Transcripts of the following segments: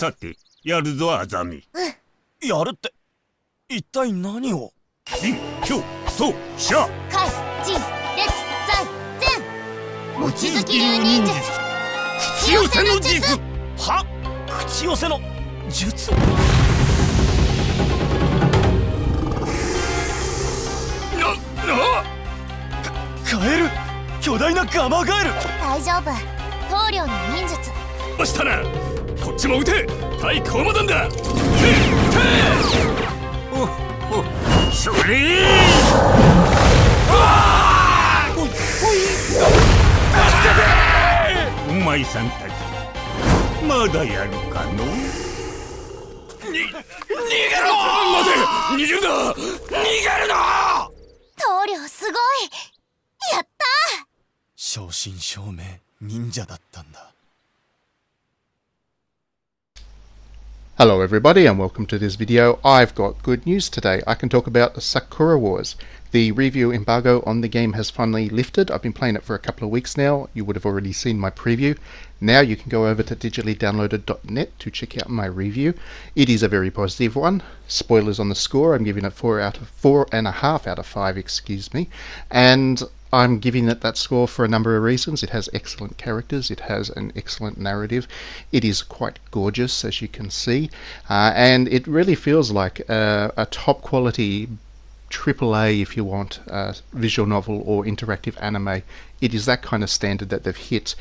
さて、やるぞ、アザミ。やるって、一体何を？金、京、と、シャ。開、陣、列、在、前。望月流忍術。口寄せの術。は？口寄せの術？カエル、巨大なガマガエル。大丈夫、棟梁の忍術。押したな。こっちも撃て。対抗モダンだ。それー。お前さんたちまだやるかの？逃げろ！待て！逃げるな！逃げるな！棟梁すごい！やったー！正真正銘忍者だったんだ。Hello everybody and welcome to this video. I've got good news today. I can talk about the Sakura Wars. The review embargo on the game has finally lifted. I've been playing it for a couple of weeks now. You would have already seen my preview. Now you can go over to digitallydownloaded.net to check out my review. It is a very positive one. Spoilers on the score. I'm giving it 4.5 out of 5, excuse me. And I'm giving it that score for a number of reasons. It has excellent characters, it has an excellent narrative, it is quite gorgeous as you can see, and it really feels like a top quality AAA, if you want, visual novel or interactive anime. It is that kind of standard that they've hit.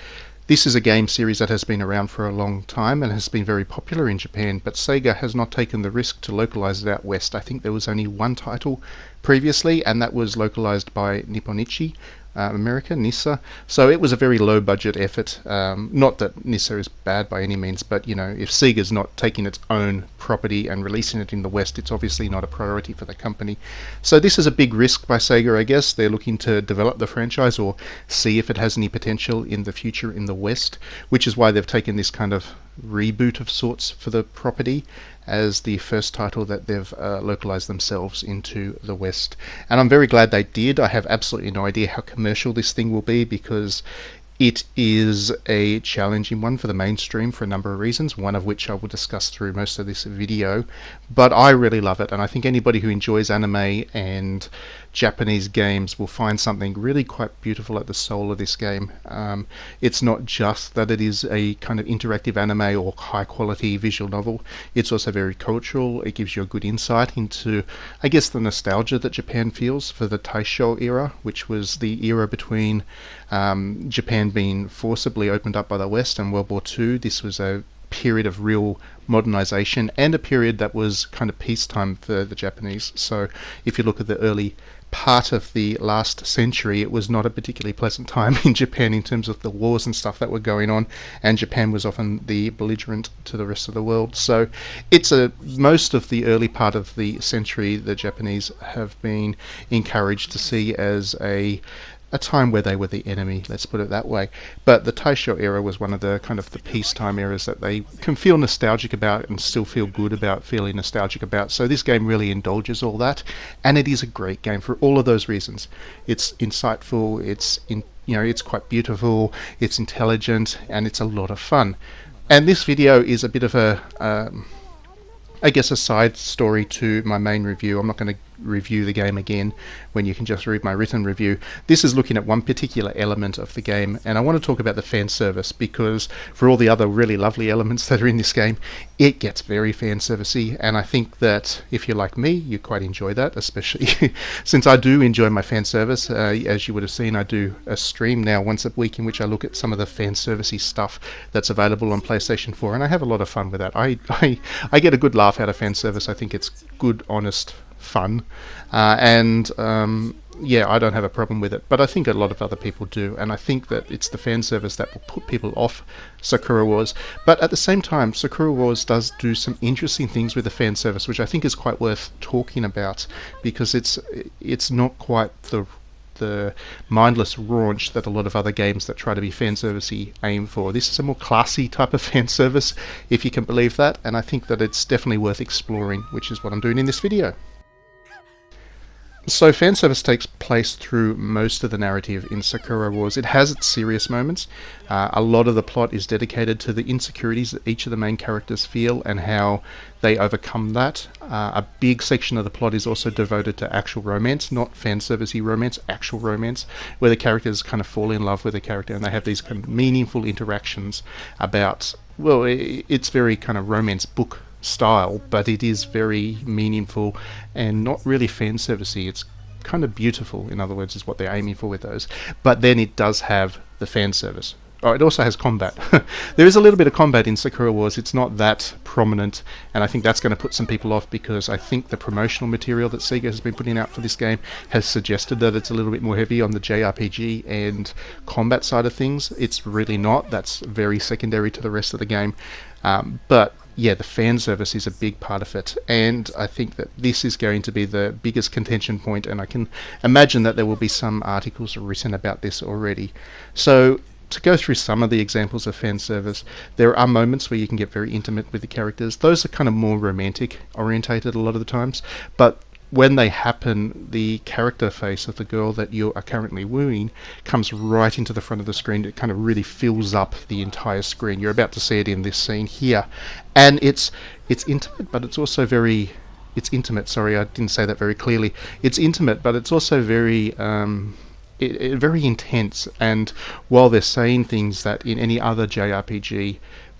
This is a game series that has been around for a long time and has been very popular in Japan, but SEGA has not taken the risk to localize it out west. I think there was only one title previously, and that was localized by Nipponichi America, Nissa. So it was a very low budget effort. Not that Nissa is bad by any means, but you know, if Sega's not taking its own property and releasing it in the West, it's obviously not a priority for the company. So this is a big risk by Sega, I guess. They're looking to develop the franchise or see if it has any potential in the future in the West, which is why they've taken this kind of reboot of sorts for the property as the first title that they've localized themselves into the West. And I'm very glad they did. I have absolutely no idea how commercial this thing will be because it is a challenging one for the mainstream for a number of reasons, one of which I will discuss through most of this video. But I really love it, and I think anybody who enjoys anime and Japanese games will find something really quite beautiful at the soul of this game. It's not just that it is a kind of interactive anime or high quality visual novel, it's also very cultural. It gives you a good insight into, I guess, the nostalgia that Japan feels for the Taisho Era, which was the era between Japan being forcibly opened up by the West and World War II. This was a period of real modernization and a period that was kind of peacetime for the Japanese. So if you look at the early part of the last century, it was not a particularly pleasant time in Japan in terms of the wars and stuff that were going on, and Japan was often the belligerent to the rest of the world. So it's most of the early part of the century the Japanese have been encouraged to see as a time where they were the enemy, let's put it that way. But the Taisho era was one of the kind of the peacetime eras that they can feel nostalgic about and still feel good about feeling nostalgic about. So this game really indulges all that, and it is a great game for all of those reasons. It's insightful, it's quite beautiful, it's intelligent, and it's a lot of fun. And this video is a bit of a I guess a side story to my main review. I'm not going to review the game again when you can just read my written review. This is looking at one particular element of the game, and I want to talk about the fan service, because for all the other really lovely elements that are in this game, it gets very fan servicey, and I think that if you're like me, you quite enjoy that, especially since I do enjoy my fan service. As you would have seen, I do a stream now once a week in which I look at some of the fan servicey stuff that's available on PlayStation 4, and I have a lot of fun with that. I get a good laugh out of fan service. I think it's good, honest fun, yeah, I don't have a problem with it, but I think a lot of other people do, and I think that it's the fan service that will put people off Sakura Wars. But at the same time, Sakura Wars does do some interesting things with the fan service, which I think is quite worth talking about, because it's not quite the mindless raunch that a lot of other games that try to be fan servicey aim for. This is a more classy type of fan service, if you can believe that, and I think that it's definitely worth exploring, which is what I'm doing in this video. So fanservice takes place through most of the narrative in Sakura Wars. It has its serious moments. A lot of the plot is dedicated to the insecurities that each of the main characters feel and how they overcome that. A big section of the plot is also devoted to actual romance, not fanservicey romance, actual romance, where the characters kind of fall in love with the character and they have these kind of meaningful interactions about, well, it's very kind of romance book style, but it is very meaningful and not really fan servicey. It's kind of beautiful, in other words, is what they're aiming for with those. But then it does have the fan service. Oh, it also has combat. There is a little bit of combat in Sakura Wars. It's not that prominent, and I think that's going to put some people off because I think the promotional material that SEGA has been putting out for this game has suggested that it's a little bit more heavy on the JRPG and combat side of things. It's really not. That's very secondary to the rest of the game. But yeah, the fan service is a big part of it, and I think that this is going to be the biggest contention point, and I can imagine that there will be some articles written about this already. So to go through some of the examples of fan service, there are moments where you can get very intimate with the characters. Those are kind of more romantic orientated a lot of the times, but when they happen, the character face of the girl that you are currently wooing comes right into the front of the screen. It kind of really fills up the entire screen. You're about to see it in this scene here. And it's intimate, but it's also very... It's intimate, sorry, I didn't say that very clearly. It's intimate, but it's also very... very intense. And while they're saying things that in any other JRPG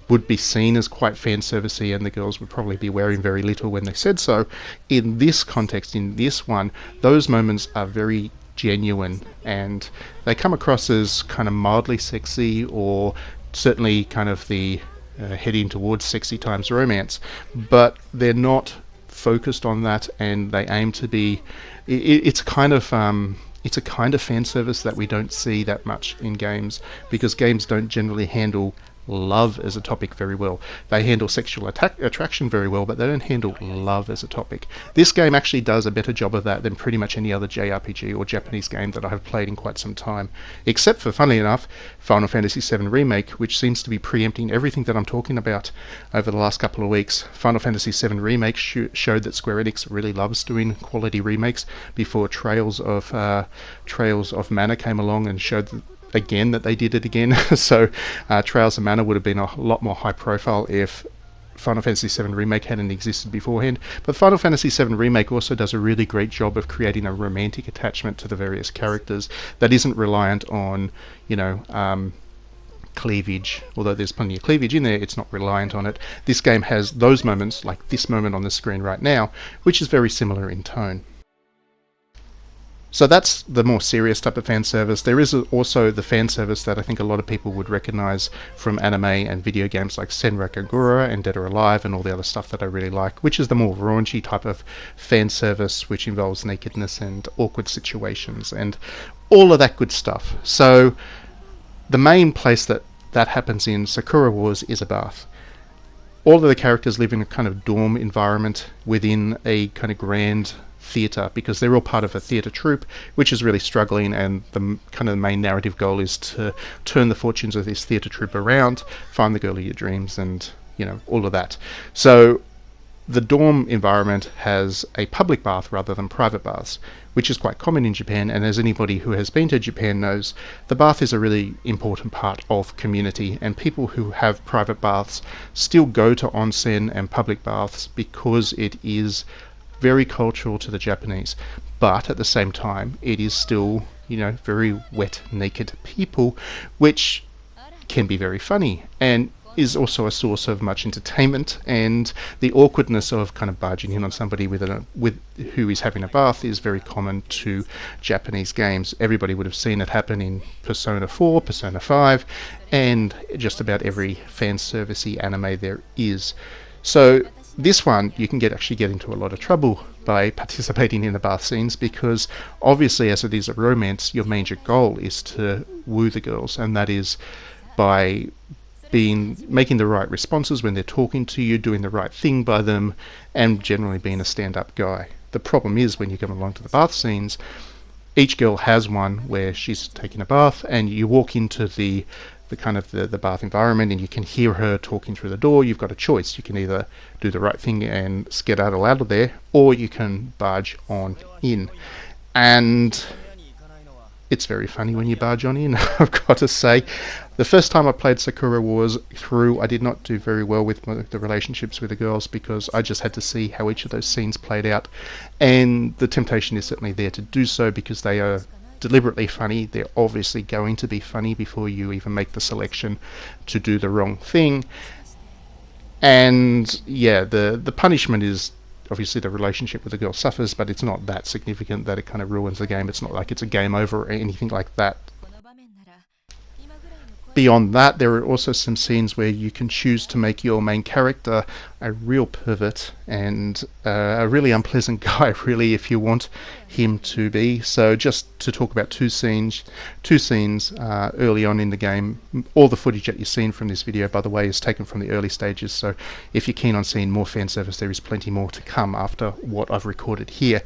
would be seen as quite fan servicey and the girls would probably be wearing very little when they said so, in this context, in this one, those moments are very genuine and they come across as kind of mildly sexy, or certainly kind of the heading towards sexy times romance, but they're not focused on that, and they aim to be... It's a kind of fan service that we don't see that much in games, because games don't generally handle love as a topic very well. They handle sexual attraction very well, but they don't handle love as a topic. This game actually does a better job of that than pretty much any other JRPG or Japanese game that I have played in quite some time, except for, funnily enough, Final Fantasy VII Remake, which seems to be preempting everything that I'm talking about over the last couple of weeks. Final Fantasy VII Remake showed that Square Enix really loves doing quality remakes. Before Trails of Mana came along and showed again that they did it again. So Trails of Mana would have been a lot more high profile if Final Fantasy VII Remake hadn't existed beforehand. But Final Fantasy VII Remake also does a really great job of creating a romantic attachment to the various characters that isn't reliant on, cleavage. Although there's plenty of cleavage in there, it's not reliant on it. This game has those moments, like this moment on the screen right now, which is very similar in tone. So that's the more serious type of fan service. There is also the fan service that I think a lot of people would recognize from anime and video games like Senran Kagura and Dead or Alive and all the other stuff that I really like, which is the more raunchy type of fan service, which involves nakedness and awkward situations and all of that good stuff. So the main place that happens in Sakura Wars is a bath. All of the characters live in a kind of dorm environment within a kind of grand theatre, because they're all part of a theatre troupe which is really struggling, and the kind of main narrative goal is to turn the fortunes of this theatre troupe around, find the girl of your dreams, and all of that. So the dorm environment has a public bath rather than private baths, which is quite common in Japan, and as anybody who has been to Japan knows, the bath is a really important part of community, and people who have private baths still go to onsen and public baths because it is very cultural to the Japanese, but at the same time it is still very wet, naked people, which can be very funny and is also a source of much entertainment. And the awkwardness of kind of barging in on somebody with who is having a bath is very common to Japanese games. Everybody would have seen it happen in Persona 4, Persona 5, and just about every fan servicey anime there is. So this one, you can actually get into a lot of trouble by participating in the bath scenes, because obviously, as it is a romance, your major goal is to woo the girls, and that is by making the right responses when they're talking to you, doing the right thing by them, and generally being a stand-up guy. The problem is, when you come along to the bath scenes, each girl has one where she's taking a bath, and you walk into the bath environment and you can hear her talking through the door. You've got a choice. You can either do the right thing and skedaddle out of there, or you can barge on in. and it's very funny when you barge on in, I've got to say. The first time I played Sakura Wars through, I did not do very well with the relationships with the girls because I just had to see how each of those scenes played out, and the temptation is certainly there to do so because they are deliberately funny. They're obviously going to be funny before you even make the selection to do the wrong thing. And yeah, the punishment is obviously the relationship with the girl suffers, but it's not that significant that it kind of ruins the game. It's not like it's a game over or anything like that. Beyond that, there are also some scenes where you can choose to make your main character a real pervert and a really unpleasant guy, really, if you want him to be. So just to talk about two scenes early on in the game. All the footage that you've seen from this video, by the way, is taken from the early stages, so if you're keen on seeing more fan service, there is plenty more to come after what I've recorded here.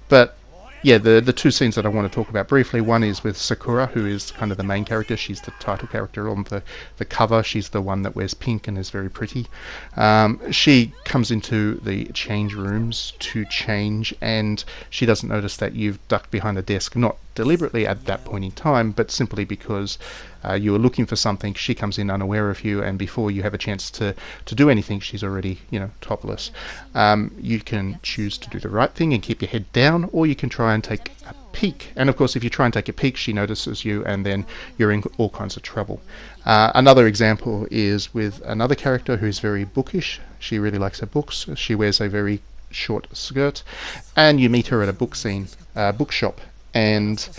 But yeah, the two scenes that I want to talk about briefly, one is with Sakura, who is kind of the main character. She's the title character on the cover. She's the one that wears pink and is very pretty. She comes into the change rooms to change, and she doesn't notice that you've ducked behind a desk, not deliberately at that point in time, but simply because you were looking for something. She comes in unaware of you, and before you have a chance to do anything, she's already, topless. You can choose to do the right thing and keep your head down, or you can try and take a peek. And of course, if you try and take a peek, she notices you, and then you're in all kinds of trouble. Another example is with another character who's very bookish. She really likes her books. She wears a very short skirt, and you meet her at a bookshop, and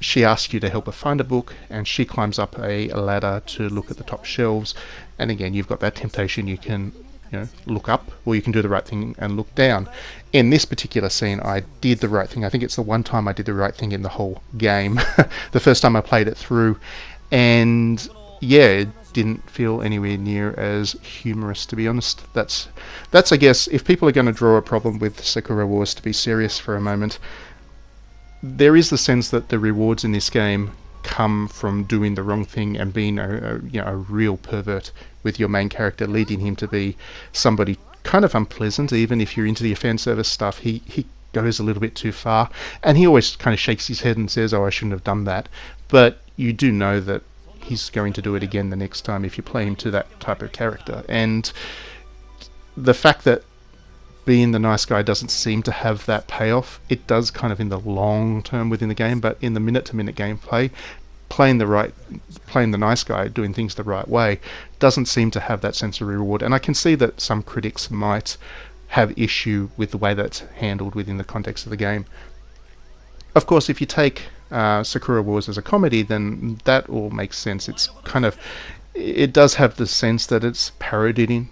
she asks you to help her find a book, and she climbs up a ladder to look at the top shelves. And again, you've got that temptation. You can look up, or you can do the right thing and look down. In this particular scene, I did the right thing. I think it's the one time I did the right thing in the whole game. The first time I played it through, and yeah, it didn't feel anywhere near as humorous, to be honest. That's I guess, if people are going to draw a problem with Sakura Wars, to be serious for a moment, there is the sense that the rewards in this game come from doing the wrong thing and being a real pervert with your main character, leading him to be somebody kind of unpleasant. Even if you're into the fan service stuff, he goes a little bit too far, and he always kind of shakes his head and says, "Oh, I shouldn't have done that." But you do know that he's going to do it again the next time if you play him to that type of character. And the fact that being the nice guy doesn't seem to have that payoff, it does kind of in the long term within the game, but in the minute-to-minute gameplay, playing the nice guy, doing things the right way, doesn't seem to have that sense of reward. And I can see that some critics might have issue with the way that's handled within the context of the game. Of course, if you take Sakura Wars as a comedy, then that all makes sense. It does have the sense that it's parodying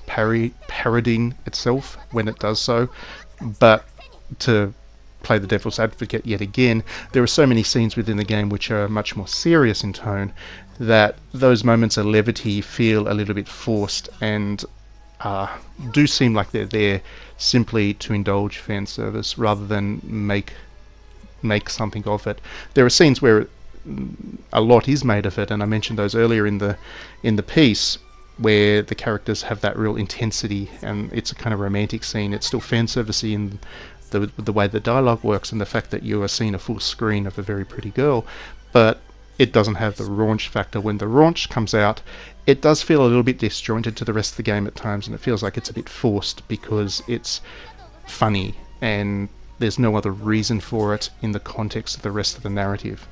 itself when it does so, but to play the devil's advocate yet again, there are so many scenes within the game which are much more serious in tone that those moments of levity feel a little bit forced and do seem like they're there simply to indulge fan service rather than make something of it. There are scenes where a lot is made of it, and I mentioned those earlier in the piece, where the characters have that real intensity, and it's a kind of romantic scene. It's still fan servicey in the way the dialogue works and the fact that you are seeing a full screen of a very pretty girl, but it doesn't have the raunch factor. When the raunch comes out, it does feel a little bit disjointed to the rest of the game at times, and it feels like it's a bit forced because it's funny and there's no other reason for it in the context of the rest of the narrative.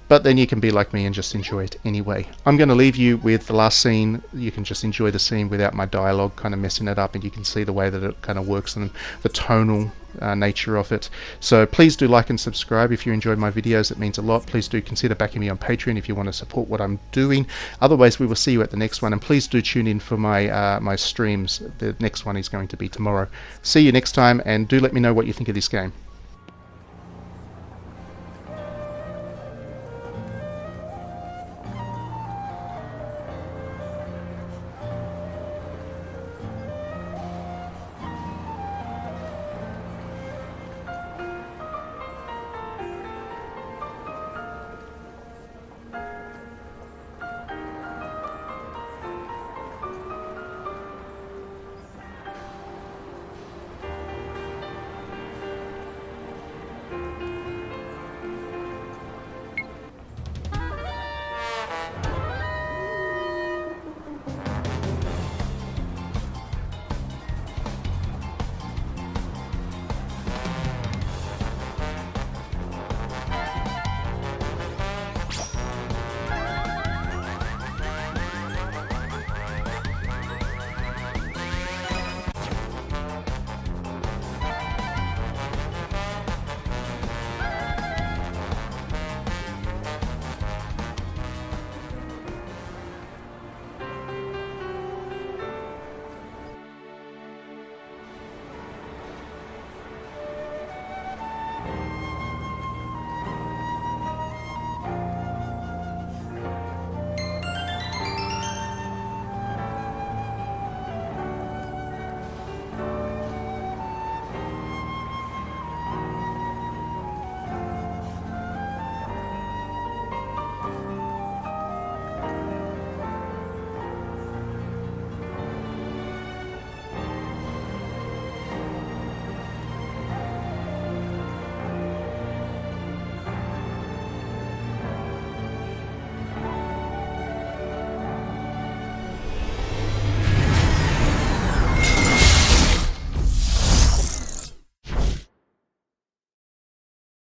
But then you can be like me and just enjoy it anyway. I'm going to leave you with the last scene. You can just enjoy the scene without my dialogue kind of messing it up, and you can see the way that it kind of works and the tonal nature of it. So please do like and subscribe if you enjoyed my videos. It means a lot. Please do consider backing me on Patreon if you want to support what I'm doing. Otherwise, we will see you at the next one, and please do tune in for my streams. The next one is going to be tomorrow. See you next time, and do let me know what you think of this game.